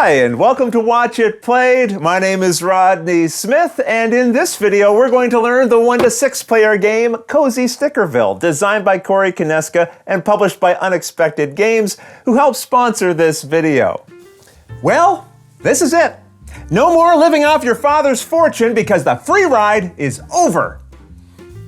Hi, and welcome to Watch It Played. My name is Rodney Smith, and in this video, we're going to learn the 1 to 6 player game, Cozy Stickerville, designed by Corey Kineska and published by Unexpected Games, who helped sponsor this video. Well, this is it. No more living off your father's fortune because the free ride is over.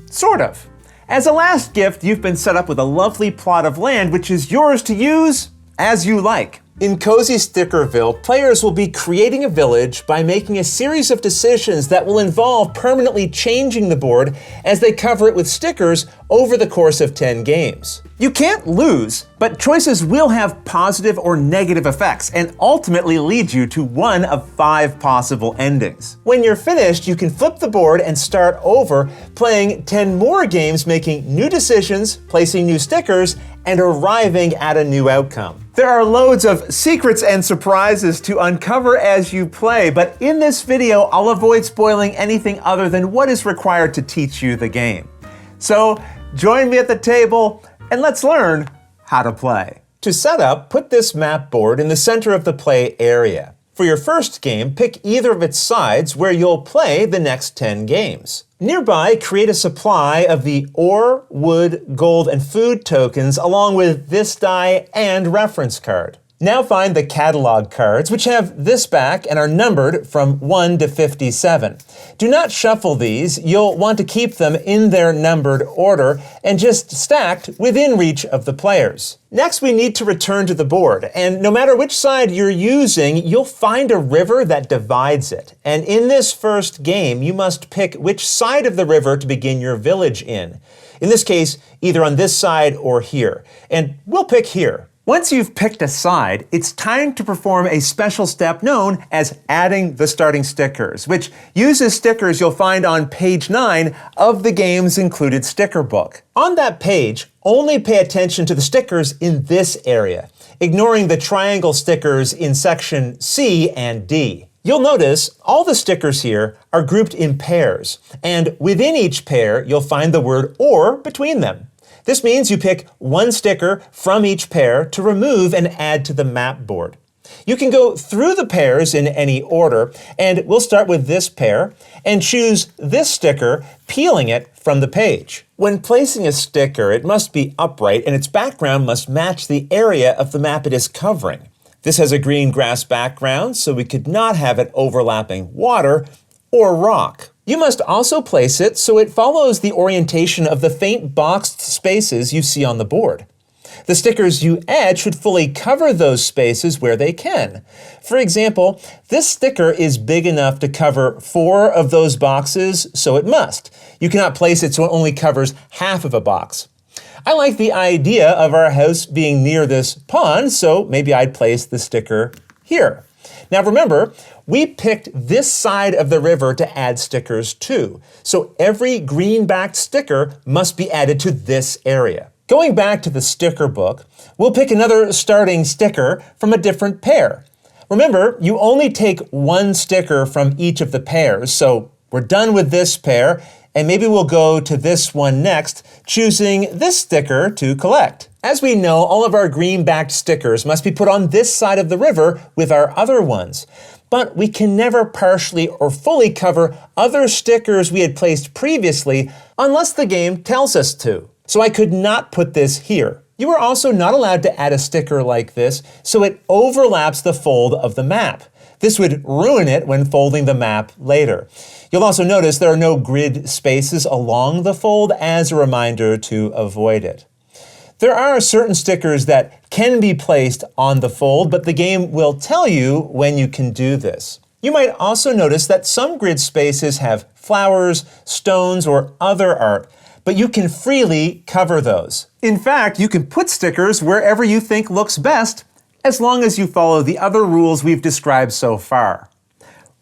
Sort of. As a last gift, you've been set up with a lovely plot of land which is yours to use as you like. In Cozy Stickerville, players will be creating a village by making a series of decisions that will involve permanently changing the board as they cover it with stickers over the course of 10 games. You can't lose, but choices will have positive or negative effects and ultimately lead you to one of 5 possible endings. When you're finished, you can flip the board and start over, playing 10 more games, making new decisions, placing new stickers, and arriving at a new outcome. There are loads of secrets and surprises to uncover as you play, but in this video, I'll avoid spoiling anything other than what is required to teach you the game. So join me at the table and let's learn how to play. To set up, put this map board in the center of the play area. For your first game, pick either of its sides where you'll play the next 10 games. Nearby, create a supply of the ore, wood, gold, and food tokens along with this die and reference card. Now find the catalog cards, which have this back and are numbered from 1 to 57. Do not shuffle these. You'll want to keep them in their numbered order and just stacked within reach of the players. Next, we need to return to the board, and no matter which side you're using, you'll find a river that divides it. And in this first game, you must pick which side of the river to begin your village in. In this case, either on this side or here. And we'll pick here. Once you've picked a side, it's time to perform a special step known as adding the starting stickers, which uses stickers you'll find on page 9 of the game's included sticker book. On that page, only pay attention to the stickers in this area, ignoring the triangle stickers in section C and D. You'll notice all the stickers here are grouped in pairs, and within each pair, you'll find the word "or" between them. This means you pick one sticker from each pair to remove and add to the map board. You can go through the pairs in any order, and we'll start with this pair and choose this sticker, peeling it from the page. When placing a sticker, it must be upright and its background must match the area of the map it is covering. This has a green grass background, so we could not have it overlapping water or rock. You must also place it so it follows the orientation of the faint boxed spaces you see on the board. The stickers you add should fully cover those spaces where they can. For example, this sticker is big enough to cover 4 of those boxes, so it must. You cannot place it so it only covers half of a box. I like the idea of our house being near this pond, so maybe I'd place the sticker here. Now remember, we picked this side of the river to add stickers to, so every green-backed sticker must be added to this area. Going back to the sticker book, we'll pick another starting sticker from a different pair. Remember, you only take one sticker from each of the pairs, so we're done with this pair, and maybe we'll go to this one next, choosing this sticker to collect. As we know, all of our green-backed stickers must be put on this side of the river with our other ones. But we can never partially or fully cover other stickers we had placed previously unless the game tells us to. So I could not put this here. You are also not allowed to add a sticker like this so it overlaps the fold of the map. This would ruin it when folding the map later. You'll also notice there are no grid spaces along the fold as a reminder to avoid it. There are certain stickers that can be placed on the fold, but the game will tell you when you can do this. You might also notice that some grid spaces have flowers, stones, or other art, but you can freely cover those. In fact, you can put stickers wherever you think looks best, as long as you follow the other rules we've described so far.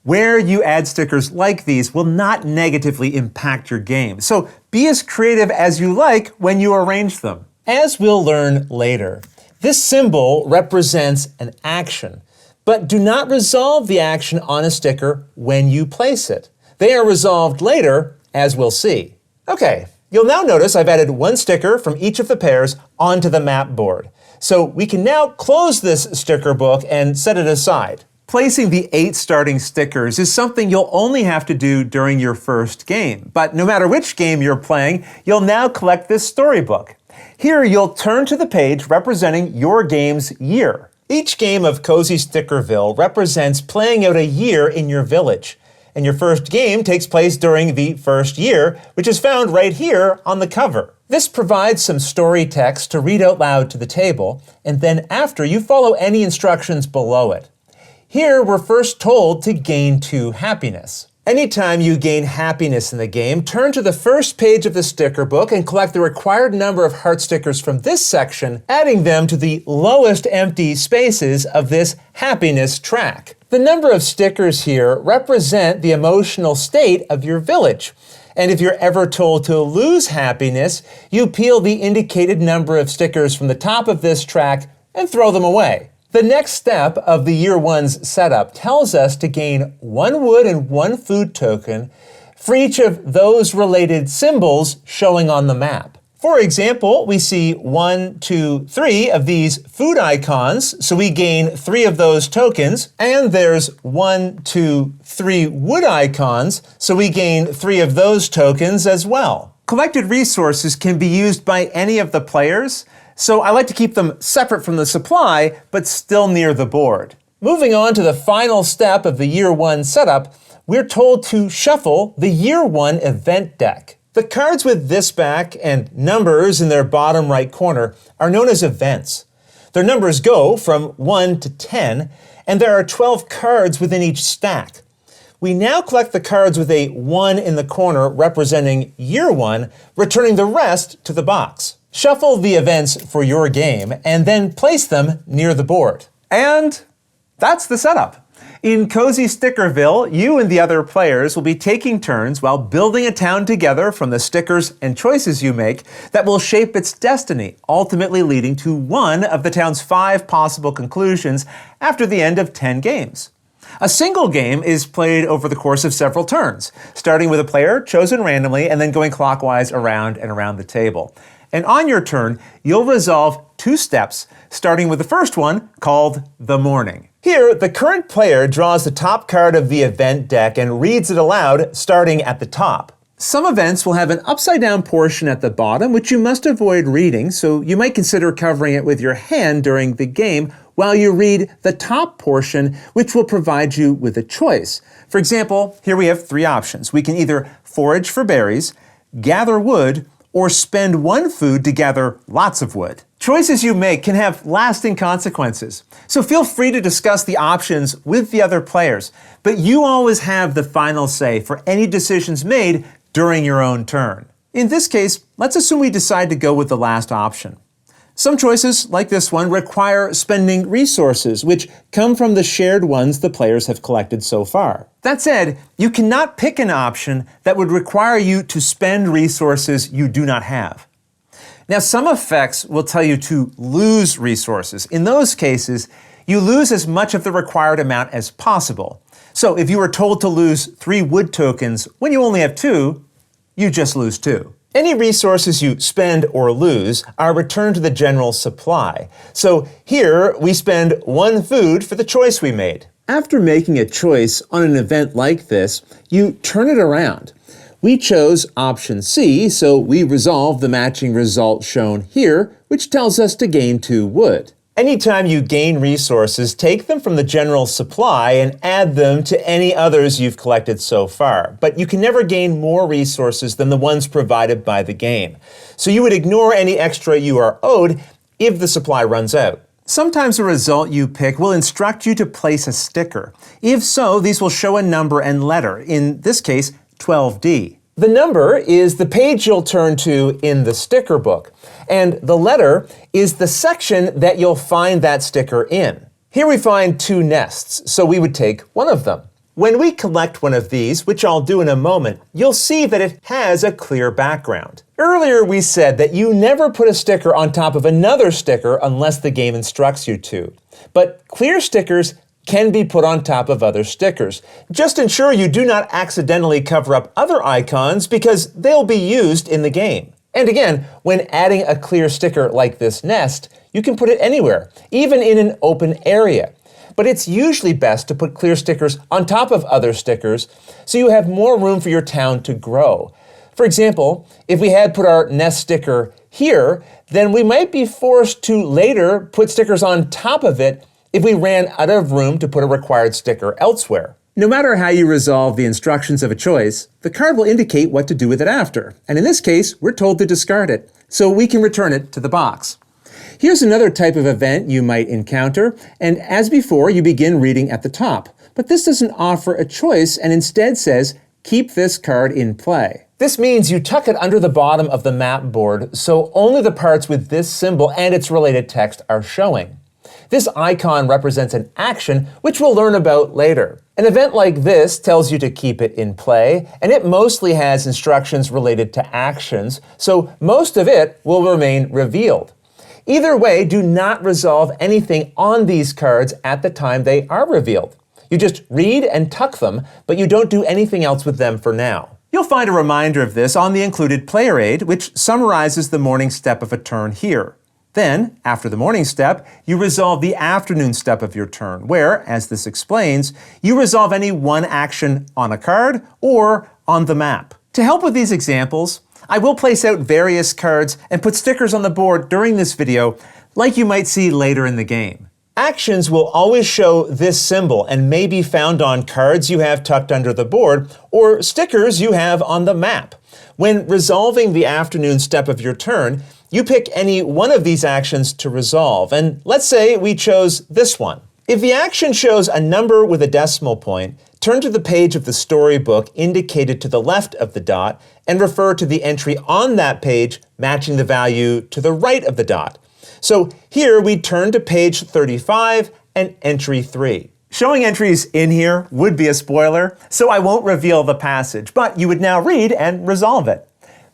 Where you add stickers like these will not negatively impact your game, so be as creative as you like when you arrange them. As we'll learn later, this symbol represents an action, but do not resolve the action on a sticker when you place it. They are resolved later, as we'll see. Okay, you'll now notice I've added one sticker from each of the pairs onto the map board. So we can now close this sticker book and set it aside. Placing the 8 starting stickers is something you'll only have to do during your first game. But no matter which game you're playing, you'll now collect this storybook. Here you'll turn to the page representing your game's year. Each game of Cozy Stickerville represents playing out a year in your village. And your first game takes place during the first year, which is found right here on the cover. This provides some story text to read out loud to the table, and then after you follow any instructions below it. Here we're first told to gain 2 happiness. Anytime you gain happiness in the game, turn to the first page of the sticker book and collect the required number of heart stickers from this section, adding them to the lowest empty spaces of this happiness track. The number of stickers here represent the emotional state of your village. And if you're ever told to lose happiness, you peel the indicated number of stickers from the top of this track and throw them away. The next step of the Year 1's setup tells us to gain 1 wood and 1 food token for each of those related symbols showing on the map. For example, we see 1, 2, 3 of these food icons, so we gain 3 of those tokens, and there's 1, 2, 3 wood icons, so we gain 3 of those tokens as well. Collected resources can be used by any of the players, so I like to keep them separate from the supply, but still near the board. Moving on to the final step of the Year 1 setup, we're told to shuffle the Year 1 event deck. The cards with this back and numbers in their bottom right corner are known as events. Their numbers go from 1 to 10, and there are 12 cards within each stack. We now collect the cards with a 1 in the corner representing Year 1, returning the rest to the box. Shuffle the events for your game and then place them near the board. And that's the setup. In Cozy Stickerville, you and the other players will be taking turns while building a town together from the stickers and choices you make that will shape its destiny, ultimately leading to one of the town's 5 possible conclusions after the end of 10 games. A single game is played over the course of several turns, starting with a player chosen randomly and then going clockwise around and around the table. And on your turn, you'll resolve 2 steps, starting with the first one, called the morning. Here, the current player draws the top card of the event deck and reads it aloud, starting at the top. Some events will have an upside-down portion at the bottom, which you must avoid reading, so you might consider covering it with your hand during the game while you read the top portion, which will provide you with a choice. For example, here we have 3 options. We can either forage for berries, gather wood, or spend 1 food to gather lots of wood. Choices you make can have lasting consequences, so feel free to discuss the options with the other players, but you always have the final say for any decisions made during your own turn. In this case, let's assume we decide to go with the last option. Some choices, like this one, require spending resources, which come from the shared ones the players have collected so far. That said, you cannot pick an option that would require you to spend resources you do not have. Now, some effects will tell you to lose resources. In those cases, you lose as much of the required amount as possible. So if you were told to lose 3 wood tokens when you only have 2, you just lose 2. Any resources you spend or lose are returned to the general supply. So here we spend 1 food for the choice we made. After making a choice on an event like this, you turn it around. We chose option C, so we resolve the matching result shown here, which tells us to gain 2 wood. Anytime you gain resources, take them from the general supply and add them to any others you've collected so far. But you can never gain more resources than the ones provided by the game. So you would ignore any extra you are owed if the supply runs out. Sometimes a result you pick will instruct you to place a sticker. If so, these will show a number and letter, in this case, 12D. The number is the page you'll turn to in the sticker book, and the letter is the section that you'll find that sticker in. Here we find 2 nests, so we would take 1 of them. When we collect one of these, which I'll do in a moment, you'll see that it has a clear background. Earlier we said that you never put a sticker on top of another sticker unless the game instructs you to. But clear stickers can be put on top of other stickers. Just ensure you do not accidentally cover up other icons because they'll be used in the game. And again, when adding a clear sticker like this nest, you can put it anywhere, even in an open area. but it's usually best to put clear stickers on top of other stickers so you have more room for your town to grow. For example, if we had put our nest sticker here, then we might be forced to later put stickers on top of it if we ran out of room to put a required sticker elsewhere. No matter how you resolve the instructions of a choice, the card will indicate what to do with it after. And in this case, we're told to discard it, so we can return it to the box. Here's another type of event you might encounter, and as before, you begin reading at the top. But this doesn't offer a choice and instead says, keep this card in play. This means you tuck it under the bottom of the map board, so only the parts with this symbol and its related text are showing. This icon represents an action, which we'll learn about later. An event like this tells you to keep it in play, and it mostly has instructions related to actions, so most of it will remain revealed. Either way, do not resolve anything on these cards at the time they are revealed. You just read and tuck them, but you don't do anything else with them for now. You'll find a reminder of this on the included player aid, which summarizes the morning step of a turn here. Then, after the morning step, you resolve the afternoon step of your turn, where, as this explains, you resolve any one action on a card or on the map. To help with these examples, I will place out various cards and put stickers on the board during this video, like you might see later in the game. Actions will always show this symbol and may be found on cards you have tucked under the board or stickers you have on the map. When resolving the afternoon step of your turn, you pick any one of these actions to resolve, and let's say we chose this one. If the action shows a number with a decimal point, turn to the page of the storybook indicated to the left of the dot and refer to the entry on that page matching the value to the right of the dot. So here we turn to page 35 and entry 3. Showing entries in here would be a spoiler, so I won't reveal the passage, but you would now read and resolve it.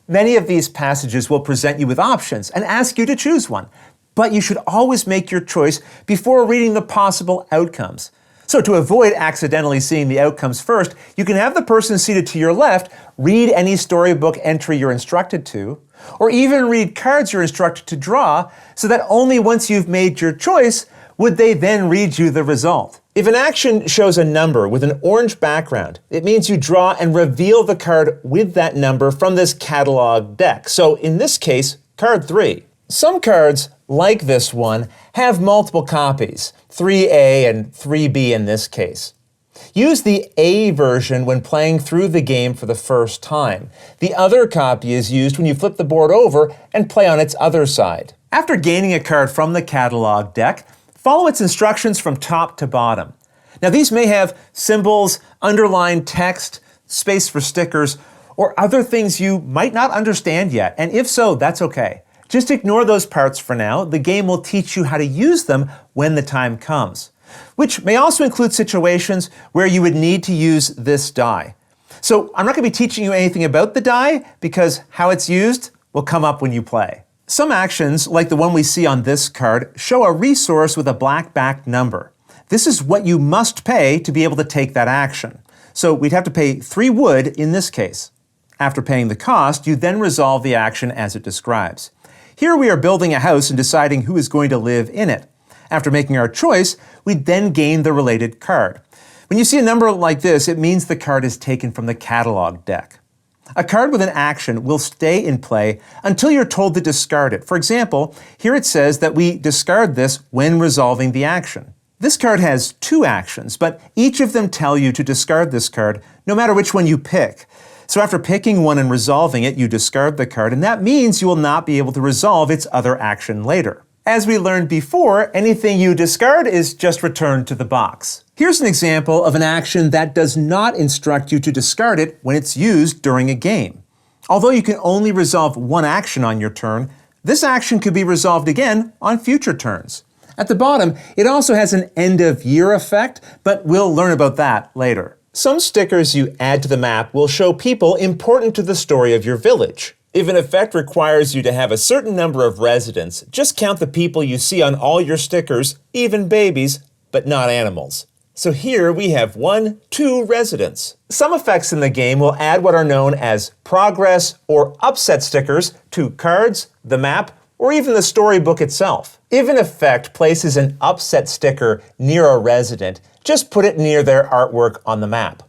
Many of these passages will present you with options and ask you to choose one, but you should always make your choice before reading the possible outcomes. So to avoid accidentally seeing the outcomes first, you can have the person seated to your left read any storybook entry you're instructed to, or even read cards you're instructed to draw, so that only once you've made your choice would they then read you the result. If an action shows a number with an orange background, it means you draw and reveal the card with that number from this catalog deck. So in this case, card 3. Some cards, like this one, have multiple copies, 3A and 3B in this case. Use the A version when playing through the game for the first time. The other copy is used when you flip the board over and play on its other side. After gaining a card from the catalog deck, follow its instructions from top to bottom. Now these may have symbols, underlined text, space for stickers, or other things you might not understand yet, and if so, that's okay. Just ignore those parts for now. The game will teach you how to use them when the time comes, which may also include situations where you would need to use this die. So I'm not going to be teaching you anything about the die because how it's used will come up when you play. Some actions, like the one we see on this card, show a resource with a black-backed number. This is what you must pay to be able to take that action. So we'd have to pay 3 wood in this case. After paying the cost, you then resolve the action as it describes. Here we are building a house and deciding who is going to live in it. After making our choice, we then gain the related card. When you see a number like this, it means the card is taken from the catalog deck. A card with an action will stay in play until you're told to discard it. For example, here it says that we discard this when resolving the action. This card has 2 actions, but each of them tell you to discard this card no matter which one you pick. So after picking one and resolving it, you discard the card, and that means you will not be able to resolve its other action later. As we learned before, anything you discard is just returned to the box. Here's an example of an action that does not instruct you to discard it when it's used during a game. Although you can only resolve one action on your turn, this action could be resolved again on future turns. At the bottom, it also has an end-of-year effect, but we'll learn about that later. Some stickers you add to the map will show people important to the story of your village. If an effect requires you to have a certain number of residents, just count the people you see on all your stickers, even babies, but not animals. So here we have 1, 2 residents. Some effects in the game will add what are known as progress or upset stickers to cards, the map, or even the storybook itself. If an effect places an upset sticker near a resident, just put it near their artwork on the map.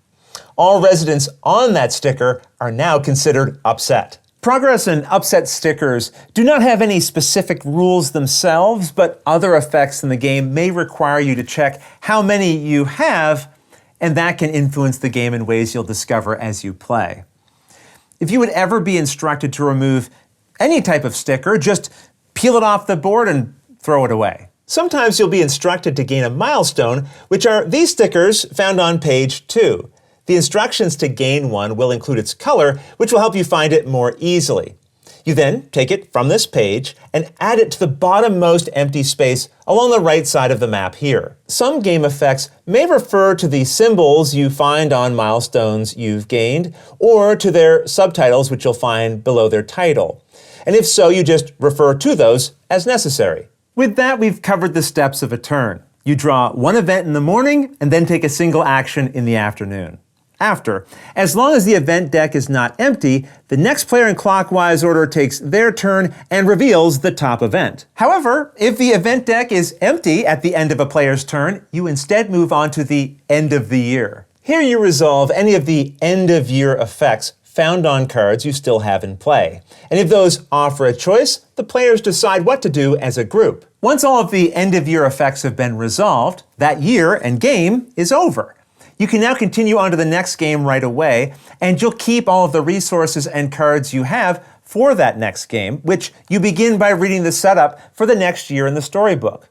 All residents on that sticker are now considered upset. Progress and upset stickers do not have any specific rules themselves, but other effects in the game may require you to check how many you have, and that can influence the game in ways you'll discover as you play. If you would ever be instructed to remove any type of sticker, just peel it off the board and throw it away. Sometimes you'll be instructed to gain a milestone, which are these stickers found on page 2. The instructions to gain one will include its color, which will help you find it more easily. You then take it from this page and add it to the bottommost empty space along the right side of the map here. Some game effects may refer to the symbols you find on milestones you've gained, or to their subtitles, which you'll find below their title. And if so, you just refer to those as necessary. With that, we've covered the steps of a turn. You draw one event in the morning and then take a single action in the afternoon. After, as long as the event deck is not empty, the next player in clockwise order takes their turn and reveals the top event. However, if the event deck is empty at the end of a player's turn, you instead move on to the end of the year. Here you resolve any of the end of year effects found on cards you still have in play. And if those offer a choice, the players decide what to do as a group. Once all of the end of year effects have been resolved, that year and game is over. You can now continue on to the next game right away, and you'll keep all of the resources and cards you have for that next game, which you begin by reading the setup for the next year in the storybook.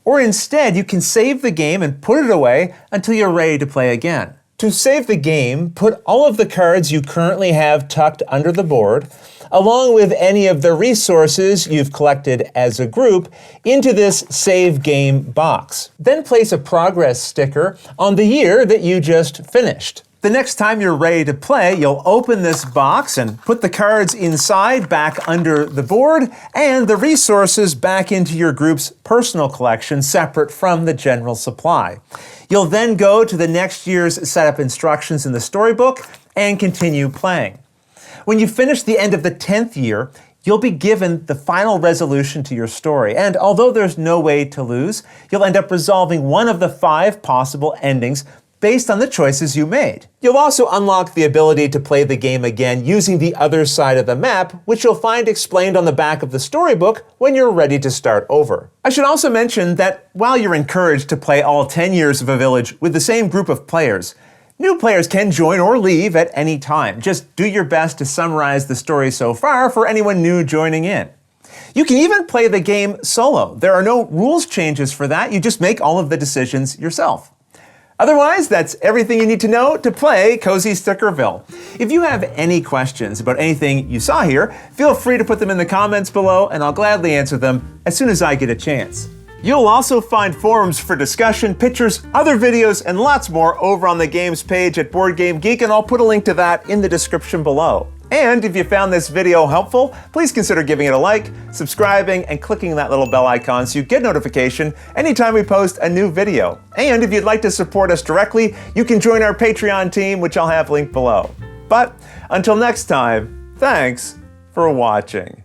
Or instead, you can save the game and put it away until you're ready to play again. To save the game, put all of the cards you currently have tucked under the board, along with any of the resources you've collected as a group, into this Save Game box. Then place a progress sticker on the year that you just finished. The next time you're ready to play, you'll open this box and put the cards inside back under the board and the resources back into your group's personal collection separate from the general supply. You'll then go to the next year's setup instructions in the storybook and continue playing. When you finish the end of the 10th year, you'll be given the final resolution to your story, and although there's no way to lose, you'll end up resolving one of the 5 possible endings based on the choices you made. You'll also unlock the ability to play the game again using the other side of the map, which you'll find explained on the back of the storybook when you're ready to start over. I should also mention that while you're encouraged to play all 10 years of a village with the same group of players, new players can join or leave at any time. Just do your best to summarize the story so far for anyone new joining in. You can even play the game solo. There are no rules changes for that. You just make all of the decisions yourself. Otherwise, that's everything you need to know to play Cozy Stickerville. If you have any questions about anything you saw here, feel free to put them in the comments below and I'll gladly answer them as soon as I get a chance. You'll also find forums for discussion, pictures, other videos, and lots more over on the games page at Board Game Geek, and I'll put a link to that in the description below. And if you found this video helpful, please consider giving it a like, subscribing, and clicking that little bell icon so you get notification anytime we post a new video. And if you'd like to support us directly, you can join our Patreon team, which I'll have linked below. But until next time, thanks for watching.